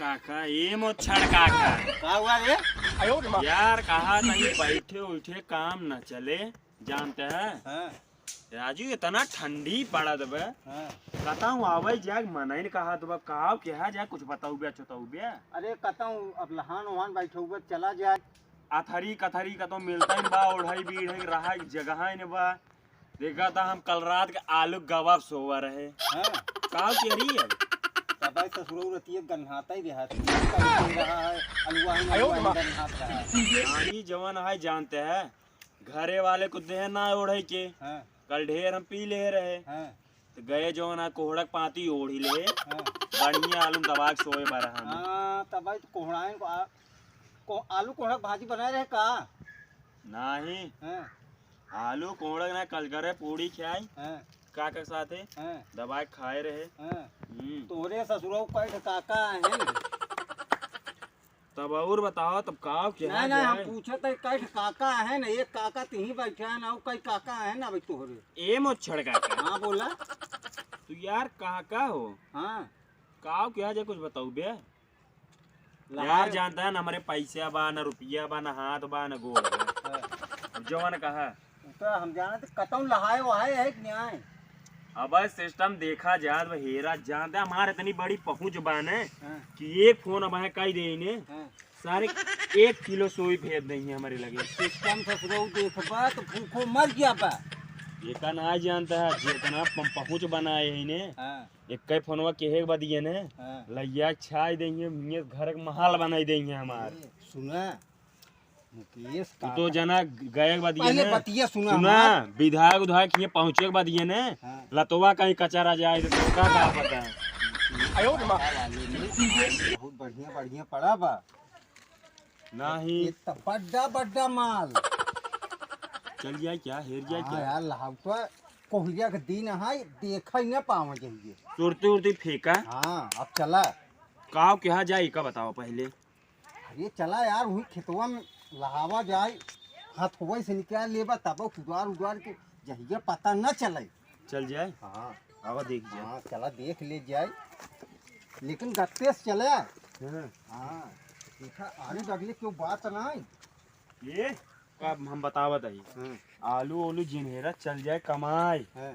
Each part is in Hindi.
काका ये मोछड़ काका क्या हुआ रे? यार कहा नहीं बैठे उठे काम न चले जानते हैं। हाँ, राजू इतना ठंडी पड़ा दबे हाँ। कहता हूँ आवे जाग मना ही कहा तो कहा क्या जाए कुछ बताऊ बिया चुताऊ बिया अरे कहता हूँ अब लहान वहान बैठे हुए चला जाए। अथरी कथरी का तो मिलता ही बा ओढ़ई बीढ़ई रहा जगह ही न बा। देखा था हम कल रात के आलू गवाब सोवा रहे। हाँ, कहा कह रही है तबाई ससुरो रतिये गन्हाता ही रहा है अलुआ ही गन्हात रहा है। पानी जवन है जानते हैं घरे वाले को दे ना ओढ़े के हाँ, कल ढेर हम पी ले रहे हाँ, तो गए जो ना कोहड़क पाती ओढ़ी ले हाँ। बढ़िया आलू दबा के सोए बारा हम। हाँ, तबाई तो कोहड़ाएं को आलू कोहड़ा भाजी बनाए रहे का? नहीं हाँ, आलू कोहड़क ना कल करे पूड़ी खाई हाँ, का साथे हाँ, दबा के खाए रहे। हाँ। तोरे ससुरो कई काका है तब और बताओ तब का क्या नहीं नहीं हम पूछे तो कई काका है ना, एक काका तीही बैठे है ना, कई काका है ना भाई तोहरे। ए मोछड़ काका हाँ बोला। तू यार काका हो हाँ, का क्या जे कुछ बताऊ बे यार जानता है ना हमारे पैसा बा ना रुपया बा ना हाथ बा ना गोड़ बा। अब जवन कहा तो हम जाना तो कतौ लहाए वहाए है कि नहीं? अब सिस्टम देखा जात हेरा जानते हैं हमारे इतनी बड़ी पहुंच बाने हाँ, कि एक फोन अब है कई देने हाँ। सारे 1 किलो सोई भेज देंगे हमारे लगे। सिस्टम ससुरो देखबा तो भूखो मर गया बा। ये का ना जानता है जितना पहुंच बनाए है ने हाँ, एक कई फोनवा केहे बा दिए ने हाँ। लैया छाई देंगे मियां घर के महल बनाई देंगे हमार। सुना मुकेश तू काका तो जना गए के बाद ये पहले ने बतिया सुना सुना हमार। विधायक उधायक ये पहुंचे के बाद ये ने हाँ। लतवा कहीं कचरा जाए तो का पता है। बहुत बढ़िया बढ़िया पड़ा बा। नहीं ये तो बड्डा बड्डा माल। चल जाए क्या हेर जाए हाँ क्या यार लहावता कोहरिया के दिन है देखा ही ना पावा जाइए। तुरती उड़ती फेंका हाँ अब चला। का क्या जाए का बताओ पहले। अरे चला यार वही खेतवा में लहावा जाए हथुआ से निकाल लेबा तब उद्वार उद्वार के जहिया पता न चले। चल जाए हाँ आवा देख जाए। हाँ चला देख ले जाए लेकिन गत्ते से चले। हाँ। हाँ देखा आलू डगले क्यों बात नहीं। ये का हम बतावत है हाँ, आलू ओलू जिन्हेरा चल जाए कमाई हाँ,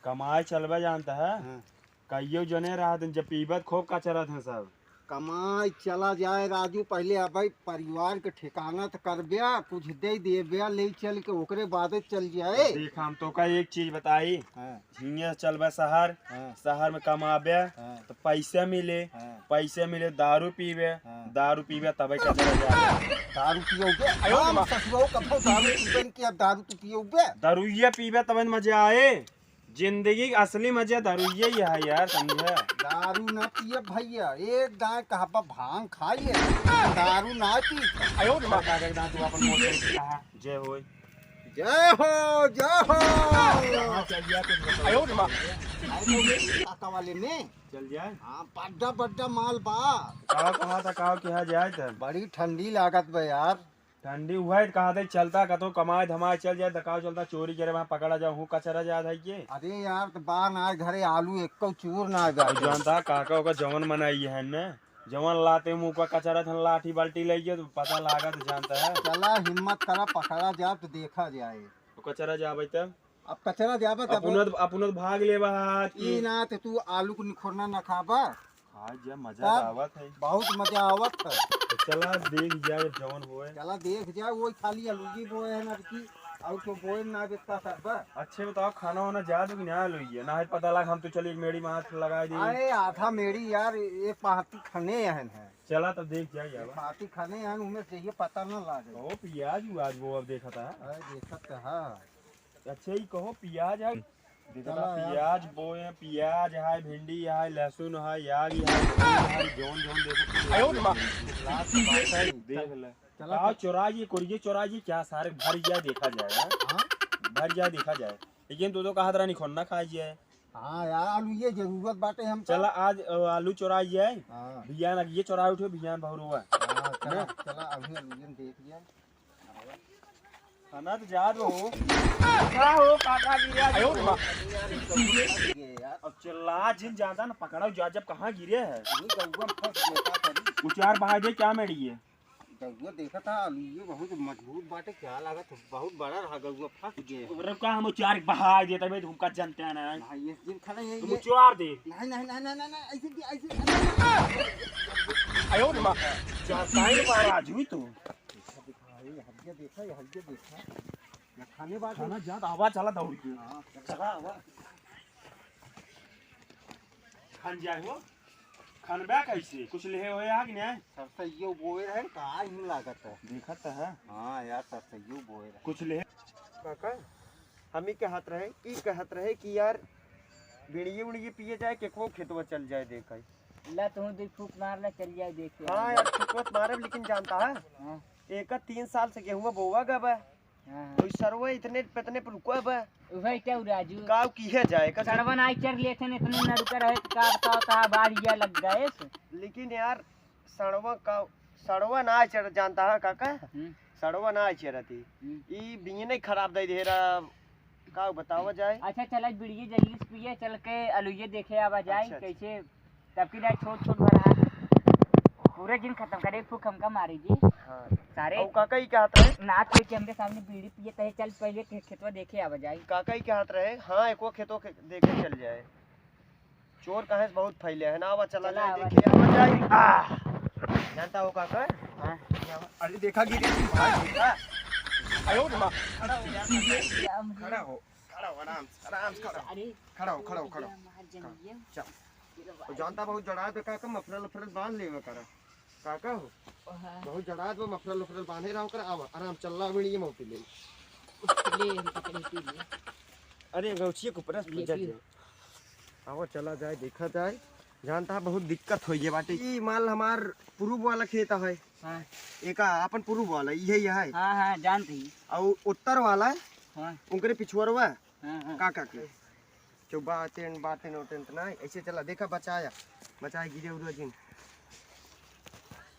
कमाई चलवा जानता है हाँ। कईयो जने रात जब पीबत खूब कचरत है सब। कमाई चला जाए राजू पहले अब भाई परिवार के ठिकाना तो कर बिया कुछ दे दे बिया ले चल के ओकरे बाद चल जाए। देख हम तो का एक चीज बताई हाँ, झिंगे चलबा शहर हाँ, शहर में कमाबे हाँ, तो पैसे मिले हाँ, पैसे मिले दारू पीबे हाँ। दारू पीबे तब कचरा जाए। दारू पियोगे? हम ससुरो कब दारू पीबन की अब दारू तू पियोगे? दारूये पीबे तब मजा आए। जिंदगी का असली मजा दारूये ही है यार समझे। दारू ना पिए भैया एक गाय कहबा भांग खाइए दारू ना पी। तू अपन मोटे से कहा जय होय जय हो जय हो। कहाँ चल गया कुछ बताओ। काका वाले ने चल जाए हाँ बड्डा बड्डा माल बा। कहा था कहा क्या जाए था बड़ी ठंडी लागत बा यार। ठंडी हुआ है कहा था चलता कतो कमाए धमाए चल जाए दकाव चलता चोरी करे वहाँ पकड़ा जाओ हूँ कचरा जात है ये। अरे यार तो बा ना घरे आलू एक चूर ना जा जानता काका का जवन मनाई है न जवन लाते मुँह का कचरा था लाठी बाल्टी ले गया तो पता लागा तो जानता है। चला हिम्मत करा पकड़ा जा तो देखा जाए। तो कचरा जाबे तब अब कचरा जाबा तब अपन भाग ले ई ना तो तू आलू को निखोरना न खाबा। हाँ जब मजा आवत है बहुत मजा आवत है। तो चला देख जाए जवन होए। चला देख जाए वही खाली आलूगी बोए है ना की और तो बोए ना बेचता सब। अच्छे बताओ खाना वाना जा दो कि ना लो ये ना है पता लगा हम तो चलिए मेरी में हाथ लगा दी। अरे आधा मेरी यार एक पाती खाने यहन है। चला तब देख जाए यार पाती खाने यहन उनमें चाहिए पता न लागे। कहो प्याज आज वो अब देखा था। अरे देखत है। अच्छा ही कहो प्याज है चला यार। प्याज बोए प्याज है भिंडी है लहसुन है याग है जोन जोन देख ले चला आओ चौराही कुरिये चौराही क्या सारे भर जाए देखा जाए। हाँ भर जाए देखा जाए लेकिन तू तो कहा था नहीं खोना खा जाए। हाँ यार आलू ये जरूरत बाटे हम चला आज आलू चौराही जाए हाँ भियान ये चौराहे उठे भियान बहुत हुआ। हाँ चला चला अभी आलू देख लिया। खाना तो जा दो क्या हो काका गिरे आयो यार अब चिल्ला जिन ज्यादा ना पकड़ो जा जब कहाँ गिरे है ये गौवा फंस गया का करी उचार बहा दे क्या मेड़ी है गौवा देखा था ये बहुत मजबूत बाटे क्या लागत बहुत बड़ा रहा गौवा फंस गया रब का हम उचार बहा दे तबे तुमका जानते हैं ना भाई ये दिन खड़ा है तुम ये उचार दे नहीं नहीं नहीं नहीं नहीं ऐसे आयो ना चार काहे मारा आजू तो हल्के देखा ये हल्के देखा ये खाने बाद खाना जात आवाज चला दौड़ के हां चला हुआ खान जाए हो खान बा कैसे कुछ ले हो या कि नहीं सबसे ये बोए है का ही लागत है देखा तो है हां यार सबसे ये बोए है कुछ ले काका हम ही कहत रहे कि यार बीड़िए उड़िए पिए जाए केकवो खेतवा चल जाए देखा ला तू दे फूक मार ला चल जाए देख हाँ यार खेतवा मारे लेकिन जानता है हां एक 3 साल से गेहूं बोवा गब है हां तो सरवे इतने पतने पर रुको है वही क्या राजू गाँव किए जाए का सड़वन आई चर लेते ने इतने न रुका रहे का बताओ ता बारिया लग गए लेकिन यार सड़वा ना चढ़ जानता है काका सड़वा ना चढ़ती ई बिये नहीं खराब दे दे रहा का बतावा जाए अच्छा चल बिड़िए जल्दी से पिए चल के अलुए देखे आवा जाए अच्छा, कैसे तब की छोट छोट भरा पूरे दिन खत्म करे फूक हमका मारी जी हाँ सारे और काका ही कहत रहे नाच के हमरे सामने बीड़ी पिए तहे चल पहले खेतवा देखे आवा जाए काका ही कहत रहे हाँ एको खेतों के देखे चल जाए चोर कहे से बहुत फैले है ना आवा चला चला जाए आवा देखे आवा जाए जानता हो काका हां अरे देखा गिरी देखा आयो ना खड़ा हो आराम से अरे खड़ा हो चल तो जानता बहुत जड़ा पे काका मफरल बांध लेवे करा काका हो बहुत जड़ा पे मफरल बांधे रहो कर आवा आराम चलला बिड़ी मौती ले अरे गौछिए को परस पूजा जे आओ चला जाए देखा जाए जानता है बहुत दिक्कत होई है बाटे ई माल हमार पूर्व वाला खेत है हां एका अपन पूर्व वाला यही है हां हां जानती और उत्तर वाला हां उनके पिछुआरवा हां काका के जो बातें नोटें ना ऐसे चला देखा बचाया गिरे उधर जिन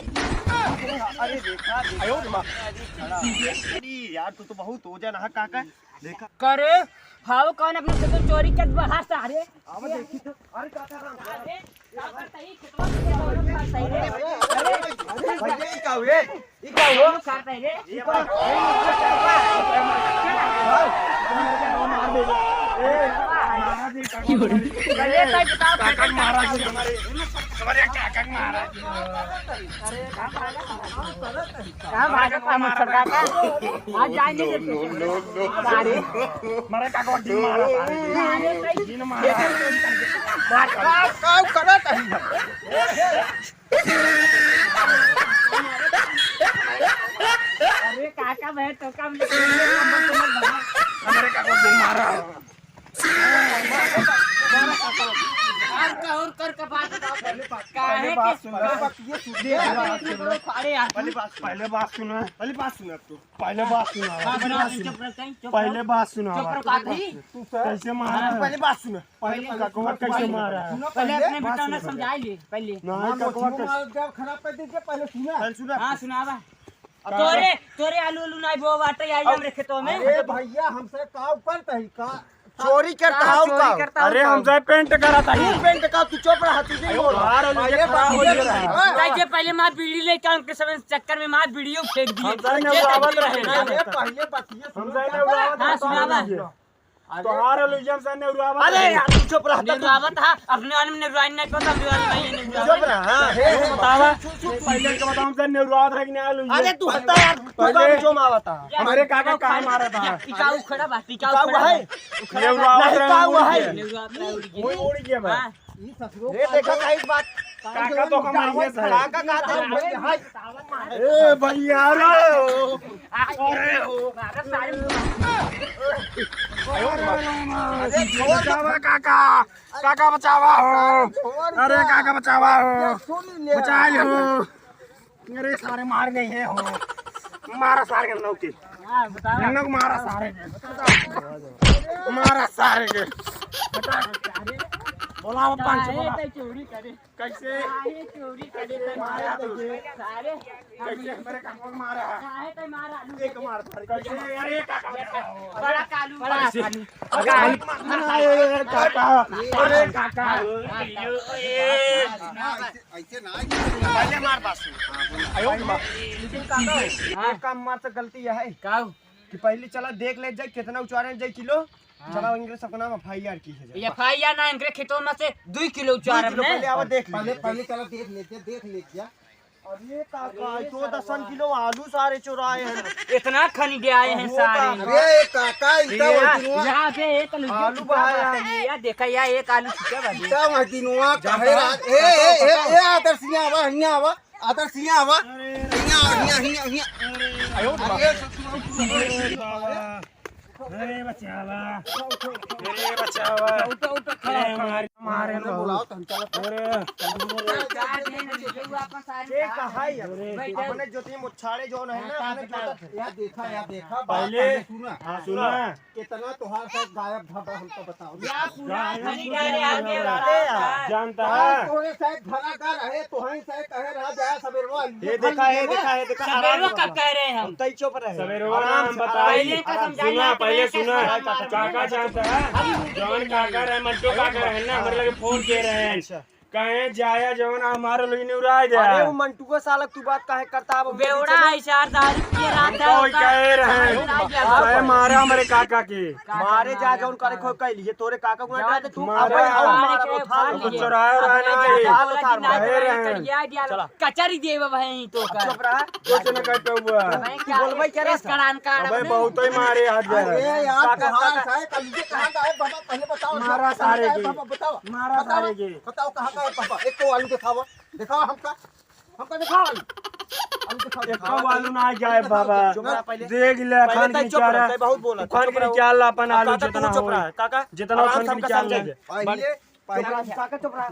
अरे देखा आयो ना अरे यार तू तो बहुत वजन है काका देखा करे हाउ कौन अपने से तो चोरी कर बहा सारे अब देखी तो अरे काका अरे का करता ही खेतवा में दोनों करता ही रे अरे भैया ई का हुए करता ही रे पहले तो बताओ काका महाराज हमारे काका महाराज कहां भागा काम सरकार का आज जाएंगे अरे मारे काका दिन मारा अरे दिन मारा काम करा कहीं अरे काका मैं तो काम हमारे काका दिन मारा और कर का बात बताओ पहले बात सुन अरे यार पहले बात सुना पहले बात सुन तू पहले बात सुना पहले बात सुना कैसे मारा पहले बात सुन पहले काका कैसे मारा पहले अपने बेटा ने समझा ले पहले नहीं काका खराब कर दीजिए पहले सुना पहले सुन हां सुनावा तोरे आलू नहीं बो बाटे आई हमरे खेतों में अरे भैया हमसे का ऊपर तही का चोरी करता है चोरी करता अरे हमसे पेंट करा था तू पेंट का तू चुप रहा तुझे बोल कैसे पहले मां बीड़ी ले काम के समय चक्कर में मां बीड़ियों फेंक दिए पहले बतिए हां सुनावा तोहार लुजम से ने उड़ावा अरे यार तू चुप रहा निर्वावत है अपने आने में निर्वाइन नहीं पता निर्वाइन नहीं चुप निर्वाइन रहा बतावा पहले के बताऊं से ने उड़ावा था कि नहीं आलू अरे तू हत्ता यार तू का जो मावता हमारे काका कहां मारा था टिकाऊ खड़ा बा टिकाऊ का हुआ है ये उड़ावा नहीं का हुआ है वो उड़ गया मैं ई ससुरो ये देखा का एक बात काका तो हमारे से काका कहते हैं ए भैया रे बचावा काका काका बचावा हो अरे काका बचावा हो बचा लो अरे सारे मार गए हैं हो मारा सारे के नौके हां बताओ नन्नू को मारा सारे के मारा सारे के बोला वो पंच काहे बोला ते चोरी करे कैसे काहे चोरी करे ते मारा सारे कैसे मेरे काका को मारा काहे ते मारा एक मार कैसे अरे काका बड़ा कालू बड़ा कालू काका अरे काका ऐसे ना पहले मार पास आयो लेकिन काका एक काम मार से गलती यह है काऊ कि पहले चला देख ले जाए कितना उचारे जाए किलो चला इंग्लिश सबका नाम FIR की है ये फाइया ना इनके खेतों में से 2 किलो चार किलो पहले आवा देख पहले पहले चलो देख ले क्या अरे काका तो 10 किलो आलू सारे चुराए हैं इतना खनी दे आए हैं सारे अरे काका इतना वजनुआ यहाँ पे एक आलू बहाया या देखा या एक आलू छुटा बा इतना वजनुआ कहे ए आदर्शिया आवा आदर्शिया आवा हिया आयो अरे अरे बचावा अरे बचावा अरे मारे बुलाओ तो हम चलो अरे ये कहा है अपने जोती मुछाड़े जो है ना अपने जोता थे या देखा पहले सुना सुना कितना तुहार साथ गायब था हमको बताओ या पूरा खनी डाले आगे जानता है तोरे साथ घरा का रहे तो हम से कहे रहा जाए सबेरवा ये देखा सबेरो कब कह रहे हैं हम तई चुप रहे सवेरे नाम बताई पहले का समझाइए सुना पहले सुना कैसे काका जानता है जौन काका रहे मंटो काका रहे ना हमारे लगे फोन किए रहे हैं कहे जाया जौन हमारे लोग ने उड़ा दिया अरे वो मंटू का सालक तू बात काहे करता है बेवड़ा है चार दारू पिए रात कोई कह रहे हैं अरे मारा हमारे काका के मारे जा जौन करे खो कह लिए तोरे काका को ना तू मारे कुछ चुराया रहा ना चला कचरी देव भाई तो कर चुप रहा कुछ न कहते हुआ बोलबे करे करान काट अबे बहुत ही मारे हाथ अरे जाए यार तुहार साथ कल कहां गायब बाबा पहले बताओ मारा सारे के बाबा बताओ मारा सारे के बताओ कहां गायब पापा एक तो आलू दिखाओ हमका दिखाओ आलू दिखाओ एक आलू ना जाए बाबा चुप रहा पहले देख ले खान की चुप रहा चारा बहुत बोला खान की चाल अपन आलू जितना चुप रहा हो काका जितना खान की चाल ले पहले काका चुप रहा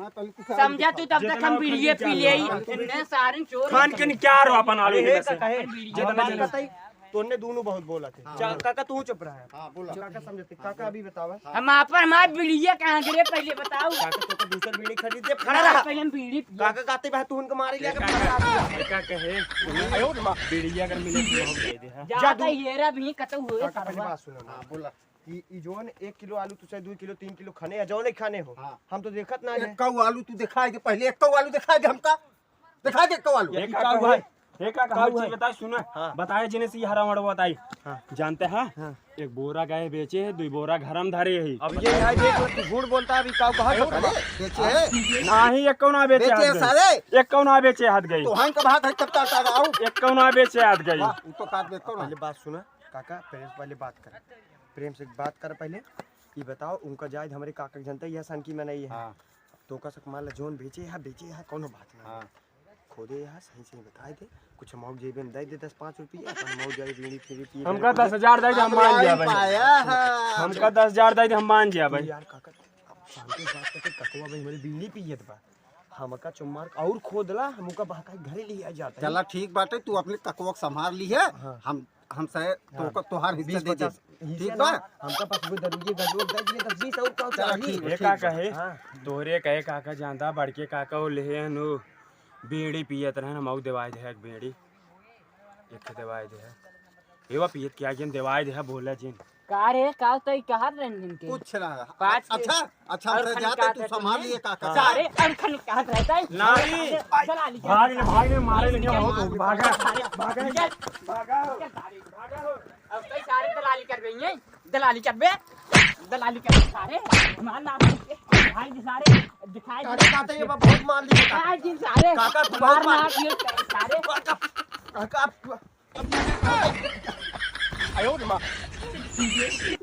समझा तू तब तक हम बीड़िए पी ले इतने सारे चोर खान के क्या रो अपन आलू हे में से कहे जितना तोने दोनों बहुत बोला थे काका तू चुप रहा है हां बोला काका समझते काका अभी बतावा हम पर हमार बीड़िए कहां गिरे पहले बताओ काका तो दूसरा बीड़ी खरीद दे खड़ा रहा पहले हम बीड़ी काका कहते भाई तू उनको मारे लिया क्या कहे आयो बीड़िया अगर मिले तो हम दे दे जाता येरा भी कतौ हुए काका पहले बात सुनो हां बोला ई जोन 1 किलो आलू तू चाहे 2 किलो 3 किलो खाने या जोन खाने हो हम तो देखत ना है एक आलू तू दिखाए दे पहले एक आलू दिखाए दे हमका दिखा दे एक आलू एक का भाई एक का कहां चीज बता सुना बताए जिने से हरा मड़ बताई जानते हैं एक बोरा गाय बेचे है 2 बोरा घर में धरे है अब ये यहाँ देख तू झूठ बोलता है अभी काऊ कहा बेचे है नाही एक कौन बेचे बेचे सारे एक कौन बेचे हाथ गई तो हां का भाग है तब तक आओ एक कौन बेचे हाथ गई वो तो काट देता हूं पहले बात सुना काका पहले बात कर प्रेम से बात कर पहले ये बताओ उनका जायद हमारे काका जनता यह सन की मैं नहीं है तो का सक मान ला जोन बेचे है कोनो बात ना खोदे यहाँ सही सही बता दे कुछ अमाउंट जेब में दे 10-5 रुपये अपन अमाउंट जाए बीड़ी फिर पी हमका 10,000 दे हम मान जा भाई हमका 10,000 दे हम मान जा भाई यार काका अब शांति से बात करके ककवा भाई हमारी बीड़ी पियत बा हमका चुम्मार और खोदला हमका बाका घरे लिया जाता है चला ठीक बात है तू अपने ककवक संभाल ली है हम से तो तोहार हिस्सा दे दे ठीक बा हमका पास वो दरुये गजो दे दिए 10-20 और का चाहिए ये का कहे तोरे कहे काका जानता बड़के काका हो ले नु बीड़ी पियत रहे हम देवाय दे एक बीड़ी एक देवाय दे एवा पियत क्या जिन देवाय दे बोला जिन का रे का तो कहा रंजन के कुछ ना पाँच अच्छा हम से जाते तू संभाल लिए काका सारे अनखन कहा रहता है नहीं भाग ने मारे लगे बहुत भागा अब कई सारे दलाली कर गई हैं दलाली कर बे दलाली कर सारे मान ना भाई जी सारे दिखाई काका ये बहुत मार लिए भाई जी सारे काका तू बहुत मार सारे काका आयो